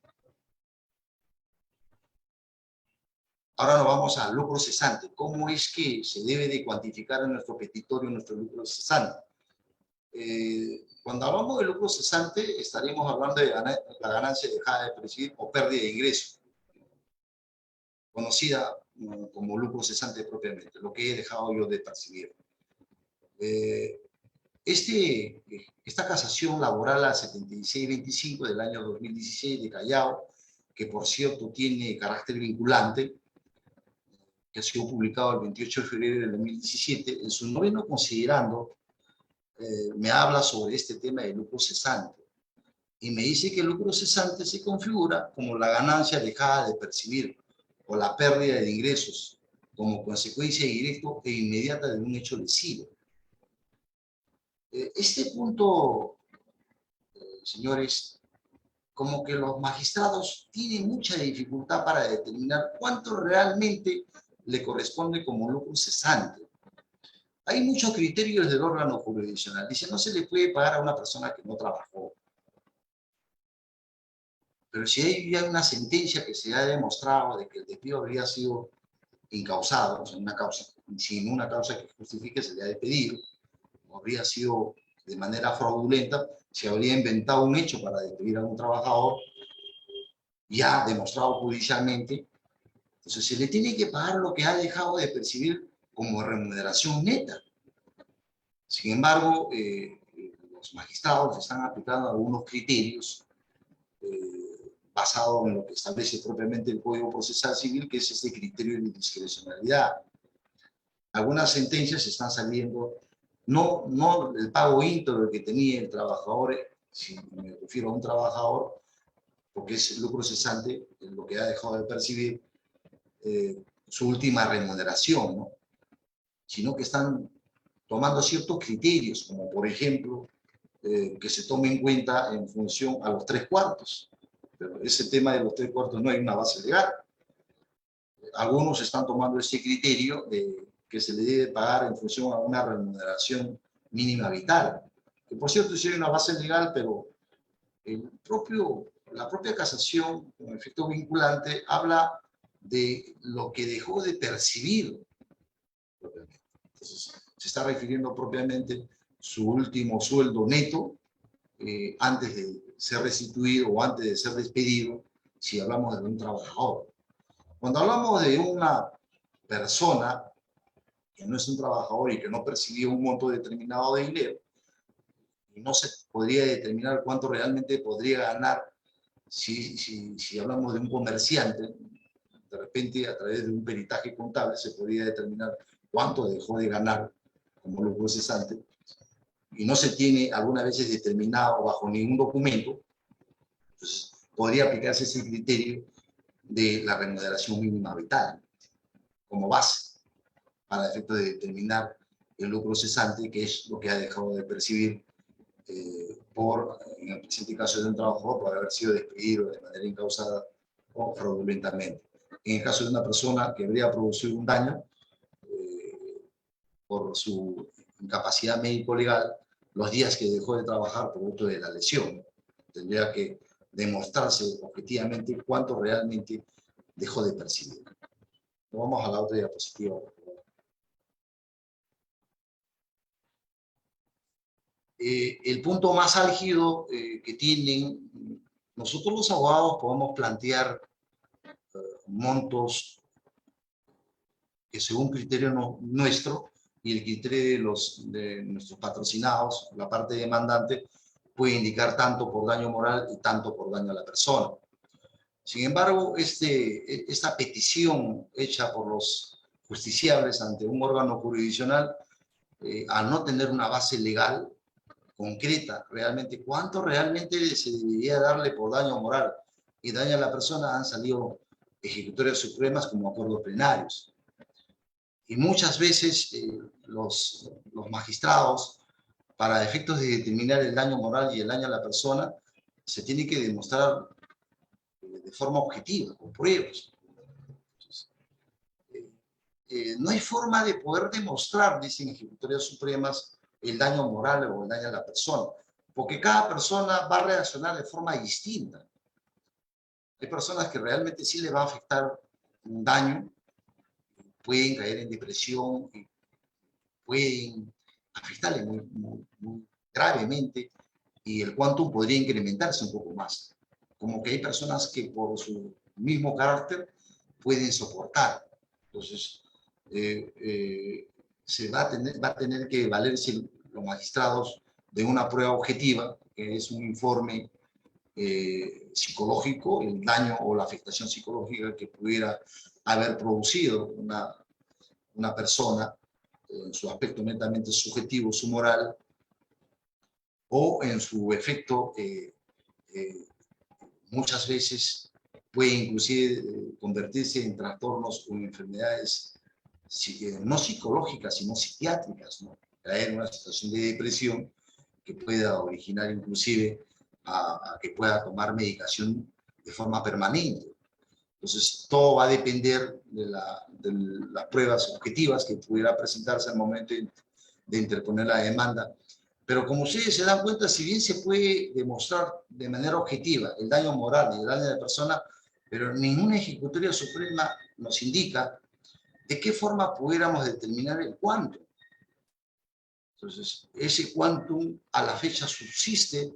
Ahora nos vamos al lucro cesante. ¿Cómo es que se debe de cuantificar en nuestro petitorio nuestro lucro cesante? Cuando hablamos de lucro cesante, estaríamos hablando de la ganancia dejada de percibir o pérdida de ingresos, conocida como lucro cesante propiamente, lo que he dejado yo de percibir. Esta casación laboral a 7625 del año 2016 de Callao, que por cierto tiene carácter vinculante, que ha sido publicado el 28 de febrero del 2017, en su noveno considerando, me habla sobre este tema del lucro cesante. Y me dice que el lucro cesante se configura como la ganancia dejada de percibir o la pérdida de ingresos como consecuencia directa e inmediata de un hecho lesivo. Este punto, señores, como que los magistrados tienen mucha dificultad para determinar cuánto realmente le corresponde como lucro cesante. Hay muchos criterios del órgano jurisdiccional. Dice, no se le puede pagar a una persona que no trabajó. Pero si hay ya una sentencia que se ha demostrado de que el despido habría sido incausado, o sea, sin una causa que justifique se le ha despedido, o habría sido de manera fraudulenta, se habría inventado un hecho para despedir a un trabajador, ya demostrado judicialmente, entonces se le tiene que pagar lo que ha dejado de percibir como remuneración neta. Sin embargo, los magistrados están aplicando algunos criterios basados en lo que establece propiamente el Código Procesal Civil, que es este criterio de discrecionalidad. Algunas sentencias están saliendo, no el pago íntegro que tenía el trabajador, si me refiero a un trabajador, porque es el lucro cesante, lo que ha dejado de percibir su última remuneración, ¿no? Sino que están tomando ciertos criterios, como por ejemplo, que se tome en cuenta en función a los 3/4. Pero ese tema de los 3/4 no hay una base legal. Algunos están tomando ese criterio de que se le debe pagar en función a una remuneración mínima vital. Que por cierto sí hay una base legal, pero la propia casación, con efecto vinculante, habla de lo que dejó de percibir propiamente. Entonces, se está refiriendo propiamente su último sueldo neto antes de ser restituido o antes de ser despedido, si hablamos de un trabajador. Cuando hablamos de una persona que no es un trabajador y que no percibió un monto determinado de dinero, y no se podría determinar cuánto realmente podría ganar si hablamos de un comerciante, de repente a través de un peritaje contable se podría determinar cuánto dejó de ganar como lucro cesante, y no se tiene algunas veces determinado bajo ningún documento, entonces podría aplicarse ese criterio de la remuneración mínima vital como base para efecto de determinar el lucro cesante, que es lo que ha dejado de percibir en el presente caso de un trabajador, por haber sido despedido de manera incausada o fraudulentamente. En el caso de una persona que habría producido un daño por su incapacidad médico-legal, los días que dejó de trabajar producto de la lesión, tendría que demostrarse objetivamente cuánto realmente dejó de percibir. Vamos a la otra diapositiva, por favor. El punto más álgido que tienen, nosotros los abogados podemos plantear montos que según criterio nuestro y el criterio de nuestros patrocinados, la parte demandante, puede indicar tanto por daño moral y tanto por daño a la persona. Sin embargo, esta petición hecha por los justiciables ante un órgano jurisdiccional, al no tener una base legal concreta, realmente, cuánto realmente se debería darle por daño moral y daño a la persona, han salido ejecutorias supremas como acuerdos plenarios. Y muchas veces los magistrados, para efectos de determinar el daño moral y el daño a la persona, se tiene que demostrar de forma objetiva, con pruebas. Entonces, no hay forma de poder demostrar, dicen ejecutorias supremas, el daño moral o el daño a la persona, porque cada persona va a reaccionar de forma distinta. Hay personas que realmente sí le va a afectar un daño pueden caer en depresión y pueden afectarle muy gravemente, y el quantum podría incrementarse un poco más. Como que hay personas que por su mismo carácter pueden soportar. Entonces, se va a tener que valerse los magistrados de una prueba objetiva, que es un informe psicológico, el daño o la afectación psicológica que pudiera haber producido una persona en su aspecto netamente subjetivo, su moral, o en su efecto muchas veces puede inclusive convertirse en trastornos o en enfermedades no psicológicas, sino psiquiátricas, ¿no? Caer en una situación de depresión que pueda originar inclusive a que pueda tomar medicación de forma permanente. Entonces, todo va a depender de las pruebas objetivas que pudiera presentarse al momento de interponer la demanda. Pero como ustedes se dan cuenta, si bien se puede demostrar de manera objetiva el daño moral y el daño de la persona, pero ninguna ejecutoria suprema nos indica de qué forma pudiéramos determinar el quantum. Entonces, ese quantum a la fecha subsiste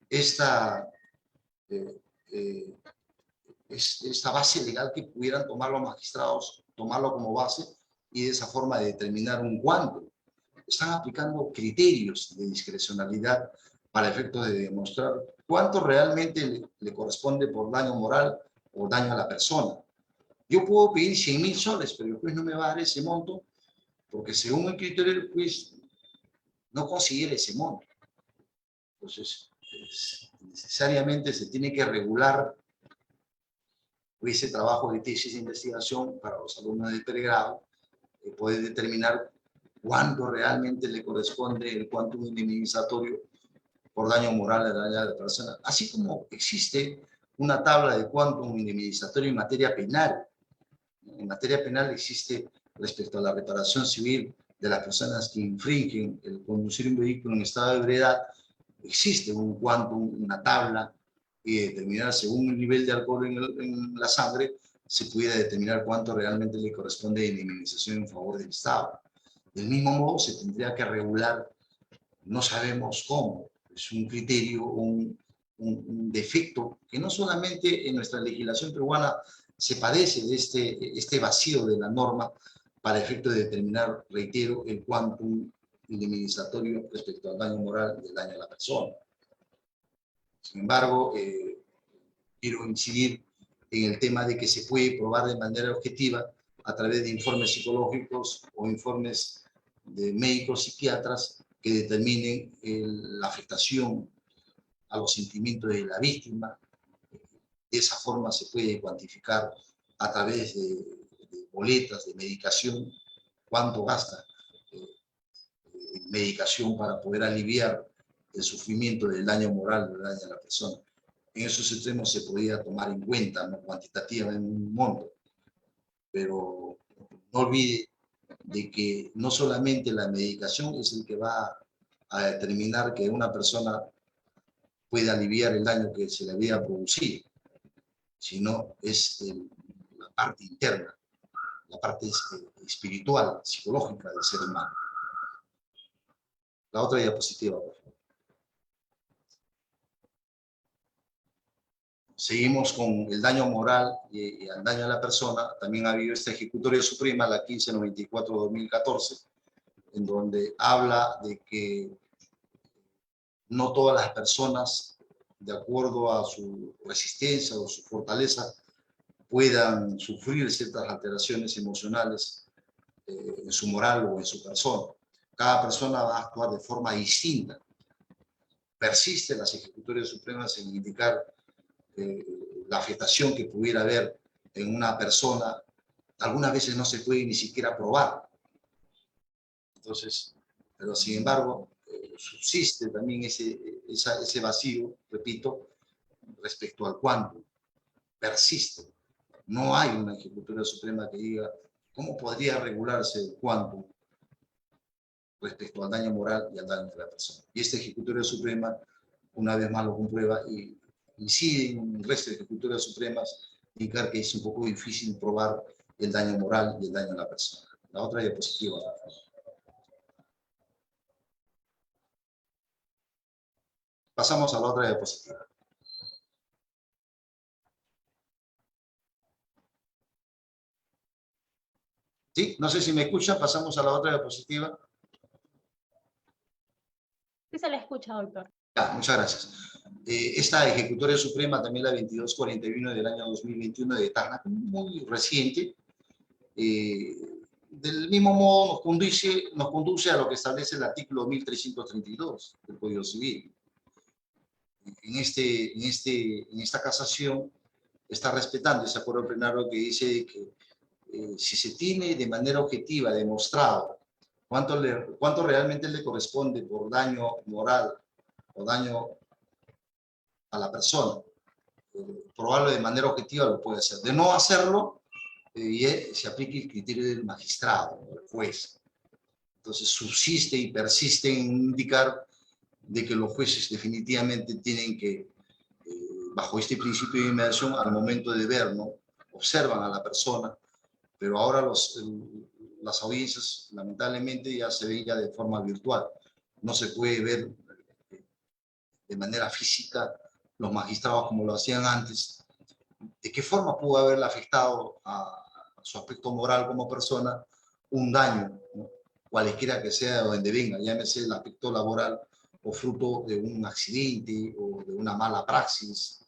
esta base legal que pudieran tomar los magistrados, tomarlo como base y de esa forma determinar un quantum. Están aplicando criterios de discrecionalidad para efectos de demostrar cuánto realmente le corresponde por daño moral o daño a la persona. Yo puedo pedir 100.000 soles, pero el juez no me va a dar ese monto porque según el criterio del juez no considera ese monto. Entonces, necesariamente se tiene que regular ese trabajo de tesis de investigación para los alumnos de pregrado, poder determinar cuánto realmente le corresponde el quantum indemnizatorio por daño moral a la persona, así como existe una tabla de quantum indemnizatorio en materia penal. En materia penal existe, respecto a la reparación civil de las personas que infringen el conducir un vehículo en estado de ebriedad, existe un quantum, una tabla, y determinar según el nivel de alcohol en la sangre, se pudiera determinar cuánto realmente le corresponde de indemnización en favor del Estado. Del mismo modo, se tendría que regular, no sabemos cómo, es un criterio, un defecto que no solamente en nuestra legislación peruana se padece de este vacío de la norma para efecto de determinar, reitero, el quantum indemnizatorio respecto al daño moral y el daño a la persona. Sin embargo, quiero incidir en el tema de que se puede probar de manera objetiva a través de informes psicológicos o informes de médicos psiquiatras que determinen la afectación a los sentimientos de la víctima. De esa forma se puede cuantificar a través de boletas de medicación cuánto gasta en medicación para poder aliviar el sufrimiento del daño moral, del daño a la persona. En esos extremos se podía tomar en cuenta, ¿no?, cuantitativa en un monto, pero no olvide de que no solamente la medicación es el que va a determinar que una persona puede aliviar el daño que se le había producido, sino es la parte interna, la parte espiritual, psicológica del ser humano. La otra diapositiva, por favor. Seguimos con el daño moral y el daño a la persona. También ha habido esta ejecutoria suprema, la 1594-2014, en donde habla de que no todas las personas, de acuerdo a su resistencia o su fortaleza, puedan sufrir ciertas alteraciones emocionales en su moral o en su persona. Cada persona va a actuar de forma distinta. Persisten las ejecutorias supremas en indicar la afectación que pudiera haber en una persona. Algunas veces no se puede ni siquiera probar. Entonces, pero sin embargo, subsiste también ese vacío, repito, respecto al quantum. Persiste. No hay una ejecutoria suprema que diga cómo podría regularse el quantum respecto al daño moral y al daño de la persona. Y esta ejecutoria suprema, una vez más lo comprueba y incide en el resto de ejecutorias supremas, indicar que es un poco difícil probar el daño moral y el daño a la persona. La otra diapositiva, por favor. Pasamos a la otra diapositiva. ¿Sí? No sé si me escuchan, pasamos a la otra diapositiva. Sí se le escucha, doctor. Ya, muchas gracias. Esta Ejecutoria Suprema, también la 2241 del año 2021 de Tacna, muy reciente, del mismo modo nos conduce a lo que establece el artículo 1332 del Código Civil. En esta casación está respetando ese acuerdo plenario que dice que si se tiene de manera objetiva demostrado cuánto realmente le corresponde por daño moral o daño a la persona, probarlo de manera objetiva lo puede hacer. De no hacerlo, se aplica el criterio del magistrado, del juez. Entonces subsiste y persiste en indicar de que los jueces definitivamente tienen que, bajo este principio de inmersión, al momento de ver, ¿no? Observan a la persona, pero ahora las audiencias lamentablemente ya se ven ya de forma virtual. No se puede ver de manera física los magistrados como lo hacían antes. ¿De qué forma pudo haberle afectado a su aspecto moral como persona un daño, ¿no? Cualquiera que sea de donde venga, llámese el aspecto laboral o fruto de un accidente o de una mala praxis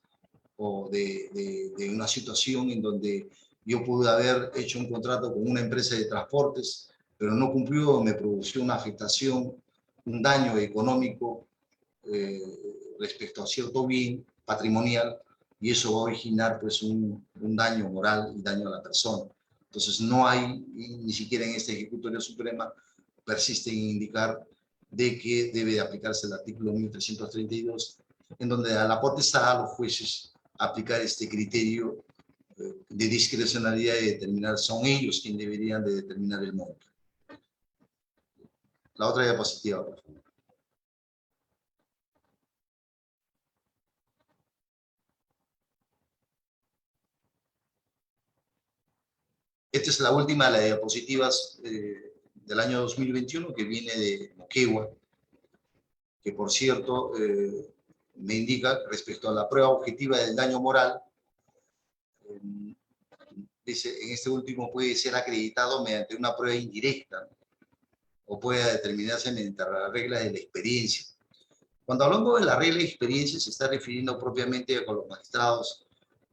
o de una situación en donde yo pude haber hecho un contrato con una empresa de transportes, pero no cumplió, me produjo una afectación, un daño económico respecto a cierto bien patrimonial, y eso va a originar pues un daño moral y daño a la persona. Entonces no hay, ni siquiera en esta Ejecutoria Suprema, persiste en indicar de que debe de aplicarse el artículo 1332, en donde a la potestad a los jueces aplicar este criterio de discrecionalidad y determinar, son ellos quienes deberían de determinar el monto. La otra diapositiva, por favor. Esta es la última de las diapositivas del año 2021, que viene de Moquegua, que por cierto me indica respecto a la prueba objetiva del daño moral, dice, en este último puede ser acreditado mediante una prueba indirecta o puede determinarse mediante las reglas de la experiencia. Cuando hablamos de la regla de experiencia se está refiriendo propiamente con los magistrados.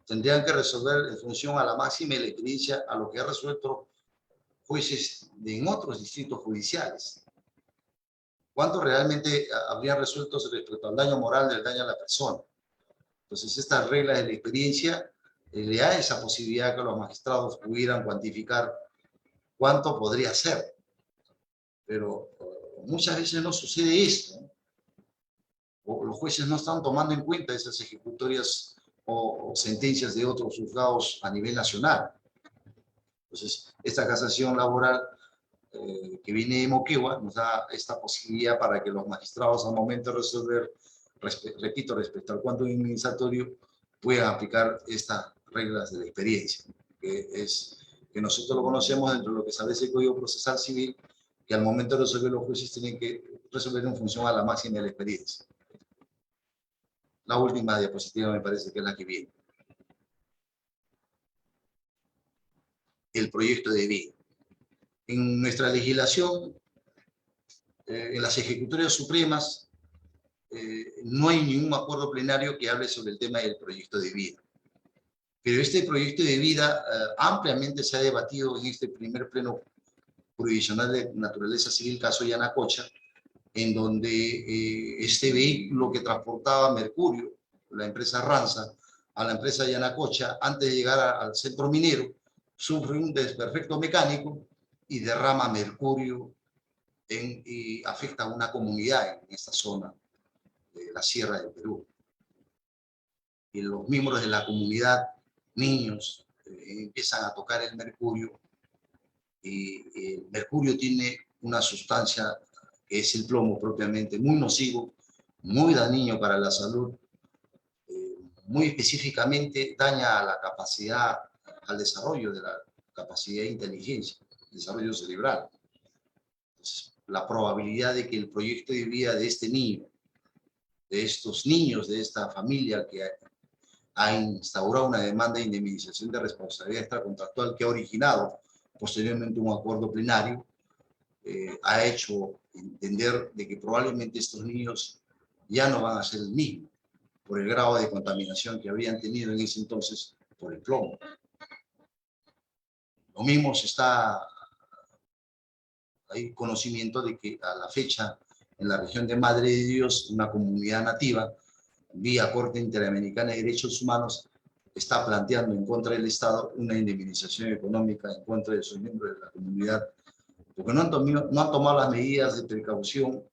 Tendrían que resolver en función a la máxima de la experiencia a lo que ha resuelto jueces en otros distritos judiciales. ¿Cuánto realmente habrían resuelto respecto al daño moral del daño a la persona? Entonces, estas reglas de la experiencia le da esa posibilidad que los magistrados pudieran cuantificar cuánto podría ser. Pero muchas veces no sucede esto, ¿no? O los jueces no están tomando en cuenta esas ejecutorias o sentencias de otros juzgados a nivel nacional. Entonces, esta casación laboral que viene de Moquegua nos da esta posibilidad para que los magistrados al momento de resolver, repito, respecto al cuanto indemnizatorio, puedan aplicar estas reglas de la experiencia, que nosotros lo conocemos dentro de lo que establece el Código Procesal Civil, que al momento de resolver los jueces tienen que resolver en función a la máxima de la experiencia. La última diapositiva me parece que es la que viene. El proyecto de ley. En nuestra legislación, en las ejecutorias supremas, no hay ningún acuerdo plenario que hable sobre el tema del proyecto de vida. Pero este proyecto de vida ampliamente se ha debatido en este primer pleno jurisdiccional de naturaleza civil, caso Yanacocha, en donde este vehículo que transportaba mercurio, la empresa Ranza, a la empresa Yanacocha, antes de llegar al centro minero, sufre un desperfecto mecánico y derrama mercurio y afecta a una comunidad en esta zona de la Sierra del Perú. Y los miembros de la comunidad, niños, empiezan a tocar el mercurio, y el mercurio tiene una sustancia que es el plomo propiamente, muy nocivo, muy dañino para la salud, muy específicamente daña a la capacidad, al desarrollo de la capacidad de inteligencia, desarrollo cerebral. Entonces, la probabilidad de que el proyecto de vida de este niño, de estos niños, de esta familia que ha instaurado una demanda de indemnización de responsabilidad extracontractual que ha originado posteriormente un acuerdo plenario, ha hecho entender de que probablemente estos niños ya no van a ser el mismo por el grado de contaminación que habían tenido en ese entonces por el plomo. Lo mismo hay conocimiento de que a la fecha en la región de Madre de Dios, una comunidad nativa, vía Corte Interamericana de Derechos Humanos, está planteando en contra del Estado una indemnización económica en contra de sus miembros de la comunidad, porque no han tomado las medidas de precaución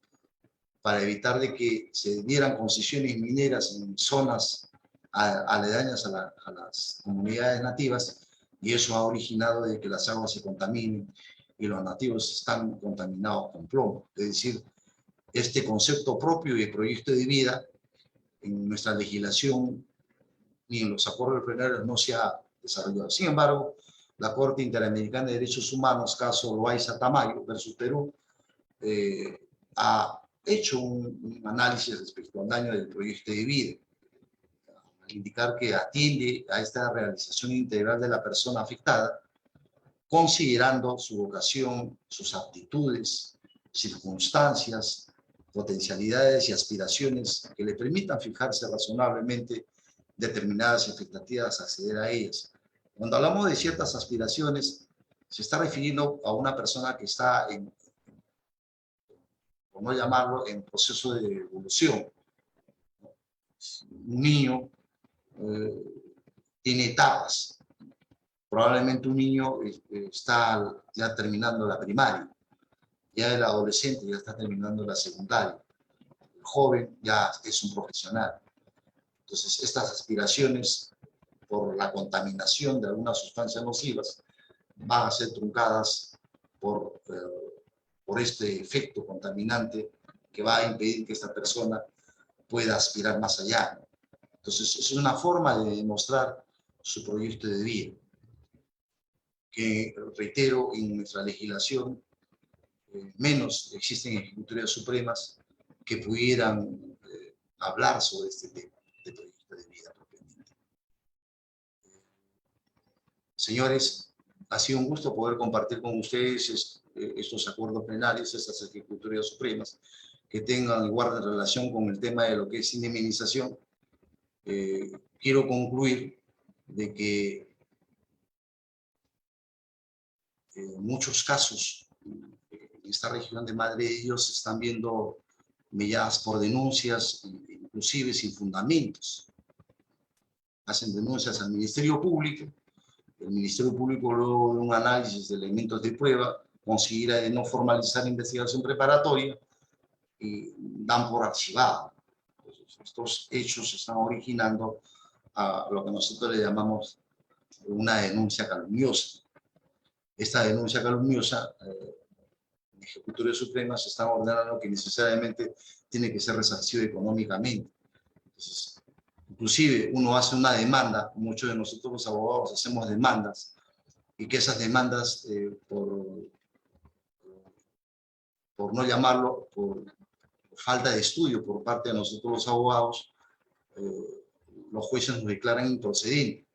para evitar de que se dieran concesiones mineras en zonas aledañas a las comunidades nativas, y eso ha originado de que las aguas se contaminen y los nativos están contaminados con plomo. Es decir, este concepto propio y proyecto de vida en nuestra legislación ni en los acuerdos plenarios no se ha desarrollado. Sin embargo, la Corte Interamericana de Derechos Humanos, caso Loaiza Tamayo versus Perú, ha hecho un análisis respecto al daño del proyecto de vida, al indicar que atiende a esta realización integral de la persona afectada, considerando su vocación, sus aptitudes, circunstancias, potencialidades y aspiraciones que le permitan fijarse razonablemente determinadas expectativas, acceder a ellas. Cuando hablamos de ciertas aspiraciones, se está refiriendo a una persona que está por no llamarlo, en proceso de evolución. Un niño tiene etapas. Probablemente un niño está ya terminando la primaria, ya el adolescente ya está terminando la secundaria, el joven ya es un profesional. Entonces, estas aspiraciones por la contaminación de algunas sustancias nocivas van a ser truncadas por este efecto contaminante que va a impedir que esta persona pueda aspirar más allá. Entonces, es una forma de demostrar su proyecto de vida, que, reitero, en nuestra legislación menos existen ejecutorias supremas que pudieran hablar sobre este tema de proyecto de vida propiamente. Señores, ha sido un gusto poder compartir con ustedes estos acuerdos plenarios, estas ejecutorias supremas, que tengan y guarden relación con el tema de lo que es indemnización. Quiero concluir de que en muchos casos en esta región de Madre de Dios se están viendo mediadas por denuncias, inclusive sin fundamentos. Hacen denuncias al Ministerio Público. El Ministerio Público, luego de un análisis de elementos de prueba, considera de no formalizar investigación preparatoria y dan por archivado. Entonces, estos hechos están originando a lo que nosotros le llamamos una denuncia calumniosa. Esta denuncia calumniosa, en Ejecutorias Supremas están ordenando que necesariamente tiene que ser resarcido económicamente. Entonces, inclusive uno hace una demanda, muchos de nosotros los abogados hacemos demandas, y que esas demandas, por no llamarlo, por falta de estudio por parte de nosotros los abogados, los jueces nos declaran improcedente.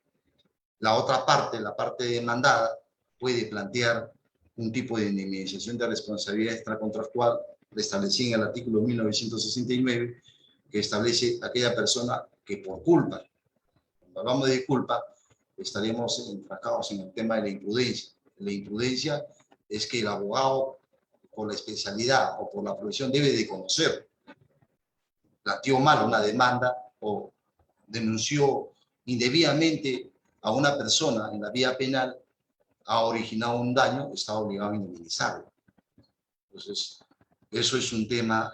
La otra parte, la parte demandada, puede plantear un tipo de indemnización de responsabilidad extracontractual establecida en el artículo 1969, que establece aquella persona que por culpa, cuando hablamos de culpa, estaríamos enfrascados en el tema de la imprudencia. La imprudencia es que el abogado, por la especialidad o por la profesión, debe de conocer. Planteó mal una demanda o denunció indebidamente a una persona en la vía penal, ha originado un daño, está obligado a indemnizarlo. Entonces, eso es un tema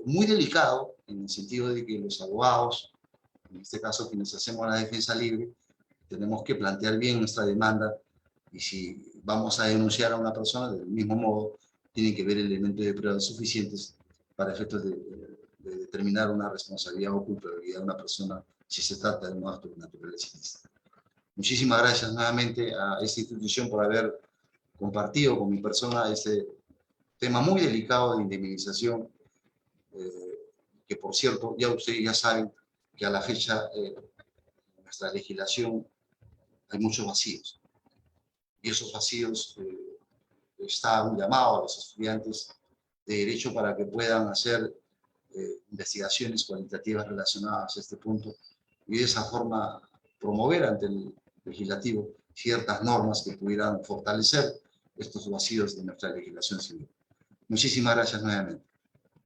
muy delicado, en el sentido de que los abogados, en este caso quienes hacemos la defensa libre, tenemos que plantear bien nuestra demanda, y si vamos a denunciar a una persona, del mismo modo, tienen que ver elementos de pruebas suficientes para efectos de determinar una responsabilidad o culpabilidad de una persona si se trata de un acto de naturaleza ilícita. Muchísimas gracias nuevamente a esta institución por haber compartido con mi persona este tema muy delicado de indemnización, que por cierto, ya ustedes ya saben que a la fecha en nuestra legislación hay muchos vacíos. Y esos vacíos está un llamado a los estudiantes de Derecho para que puedan hacer investigaciones cualitativas relacionadas a este punto y de esa forma promover ante el legislativo ciertas normas que pudieran fortalecer estos vacíos de nuestra legislación civil. Muchísimas gracias nuevamente.